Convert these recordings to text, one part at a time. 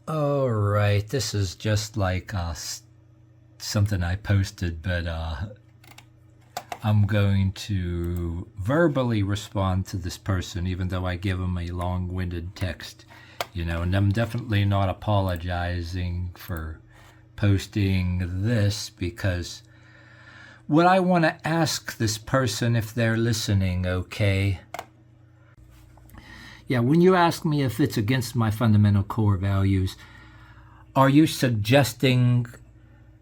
All right, this is just like something I posted, but I'm going to verbally respond to this person, even though I give them a long-winded text, and I'm definitely not apologizing for posting this because what I want to ask this person if they're listening, okay? Yeah, when you ask me if it's against my fundamental core values, are you suggesting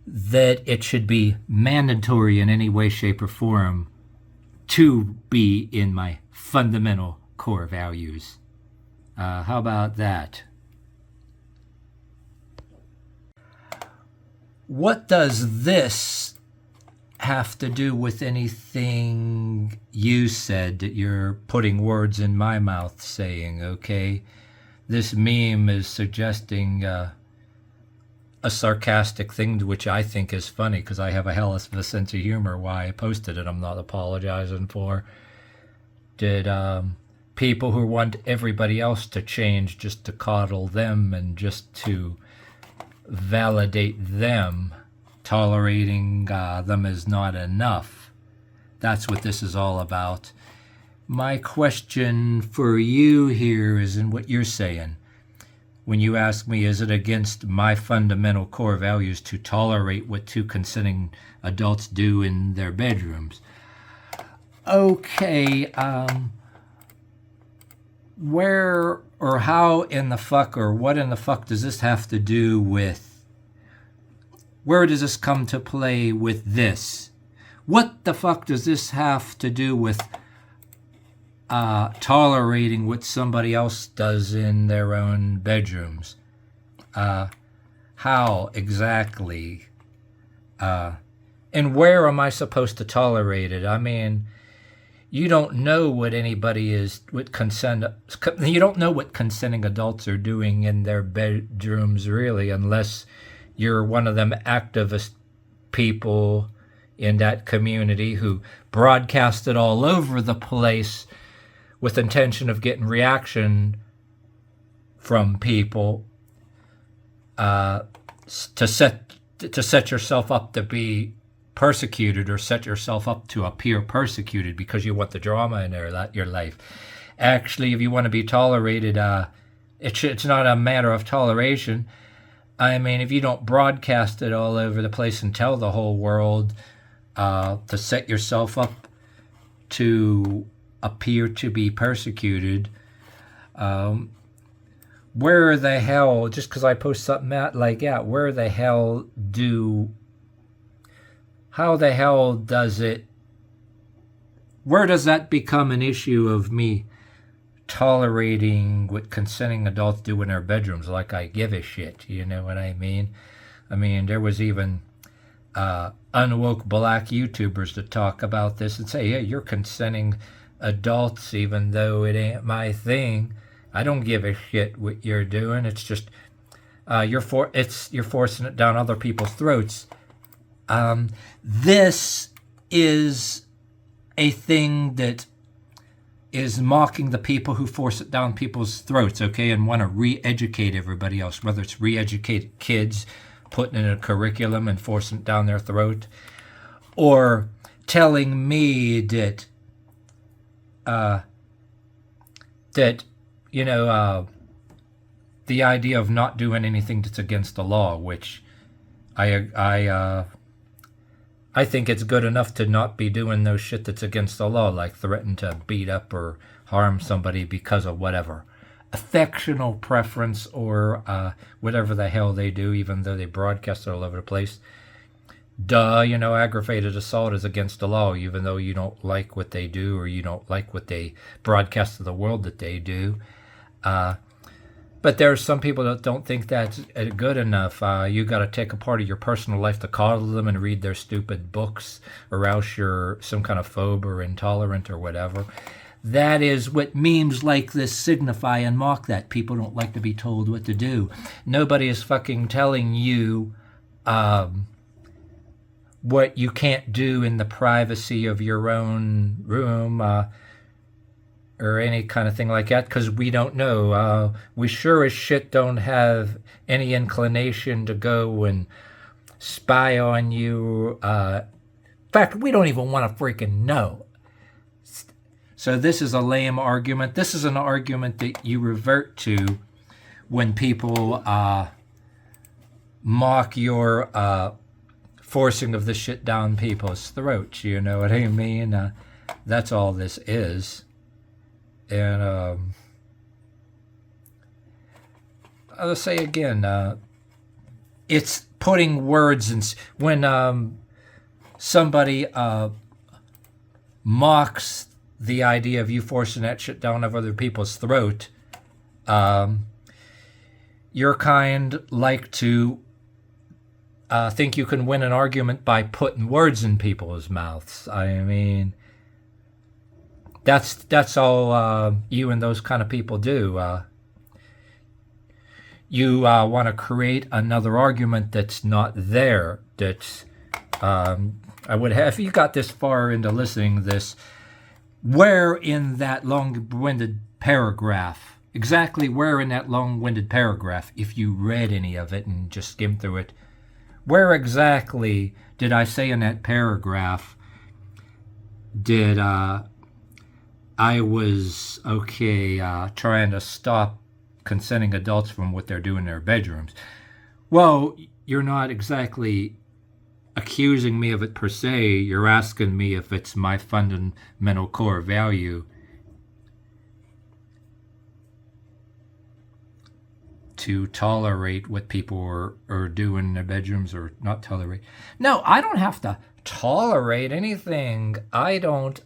that it should be mandatory in any way, shape, or form to be in my fundamental core values? How about that? What does this have to do with anything you said that you're putting words in my mouth saying, okay? This meme is suggesting a sarcastic thing, which I think is funny because I have a hell of a sense of humor. Why I posted it, I'm not apologizing for. Did people who want everybody else to change just to coddle them and just to validate them, tolerating them is not enough. That's what this is all about. My question for you here is in what you're saying. When you ask me, is it against my fundamental core values to tolerate what two consenting adults do in their bedrooms? Okay, where or how in the fuck or what in the fuck does this have to do with, where does this come to play with this? What the fuck does this have to do with tolerating what somebody else does in their own bedrooms? How exactly? And where am I supposed to tolerate it? I mean, you don't know what anybody is, you don't know what consenting adults are doing in their bedrooms, really, unless you're one of them activist people in that community who broadcast it all over the place with intention of getting reaction from people to set yourself up to be persecuted or set yourself up to appear persecuted because you want the drama in your life. Actually, if you want to be tolerated, it's not a matter of toleration. I mean, if you don't broadcast it all over the place and tell the whole world to set yourself up to appear to be persecuted, where the hell, just because I post something like that, how the hell does it, where does that become an issue of me tolerating what consenting adults do in their bedrooms like I give a shit? You know what I mean? I mean, there was even unwoke black YouTubers that talk about this and say, yeah, you're consenting adults even though it ain't my thing. I don't give a shit what you're doing. It's just you're forcing it down other people's throats. This is a thing that is mocking the people who force it down people's throats, okay, and want to re-educate everybody else, whether it's re-educate kids, putting in a curriculum and forcing it down their throat, or telling me that the idea of not doing anything that's against the law, which I think it's good enough to not be doing those shit that's against the law, like threaten to beat up or harm somebody because of whatever affectional preference or whatever the hell they do, even though they broadcast it all over the place. Aggravated assault is against the law, even though you don't like what they do or you don't like what they broadcast to the world that they do. But there's some people that don't think that's good enough. You got to take a part of your personal life to coddle them and read their stupid books, or else you're some kind of phobe or intolerant or whatever. That is what memes like this signify and mock that. People don't like to be told what to do. Nobody is fucking telling you what you can't do in the privacy of your own room. or any kind of thing like that, because we don't know. We sure as shit don't have any inclination to go and spy on you. In fact, we don't even want to freaking know. So this is a lame argument. This is an argument that you revert to when people mock your forcing of the shit down people's throats. You know what I mean? That's all this is. And I'll say again, it's putting words in. When somebody mocks the idea of you forcing that shit down of other people's throat, you're kind like to think you can win an argument by putting words in people's mouths. I mean, that's all you and those kind of people do. You want to create another argument that's not there. That's I would have. If you got this far into listening to this, where in that long-winded paragraph, exactly where in that long-winded paragraph, if you read any of it and just skimmed through it, where exactly did I say in that paragraph did I was trying to stop consenting adults from what they're doing in their bedrooms? Well, you're not exactly accusing me of it per se. You're asking me if it's my fundamental core value to tolerate what people are doing in their bedrooms, or not tolerate. No, I don't have to tolerate anything. I don't,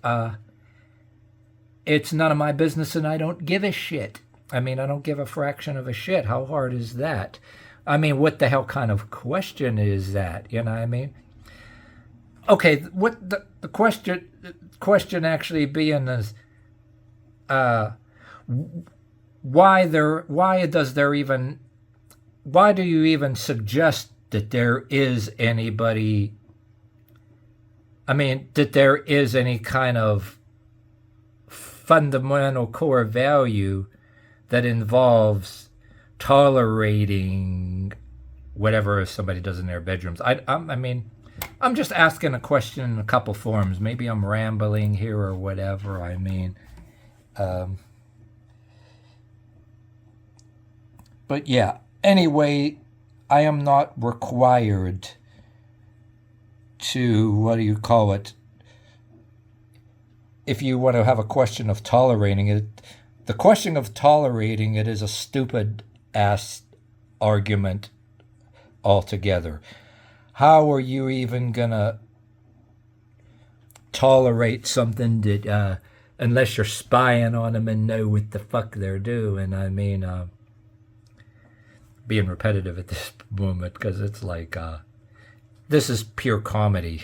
it's none of my business, and I don't give a shit. I mean, I don't give a fraction of a shit. How hard is that? I mean, what the hell kind of question is that? You know what I mean? Okay, what the question actually being is, why do you even suggest that there is anybody? I mean, that there is any kind of fundamental core value that involves tolerating whatever somebody does in their bedrooms. I mean, I'm just asking a question in a couple forms. Maybe I'm rambling here or whatever. I mean, but yeah. Anyway, I am not required to, what do you call it? If you want to have a question of tolerating it, the question of tolerating it is a stupid ass argument altogether. How are you even gonna tolerate something that, unless you're spying on them and know what the fuck they're doing? I mean, being repetitive at this moment, because it's like, this is pure comedy.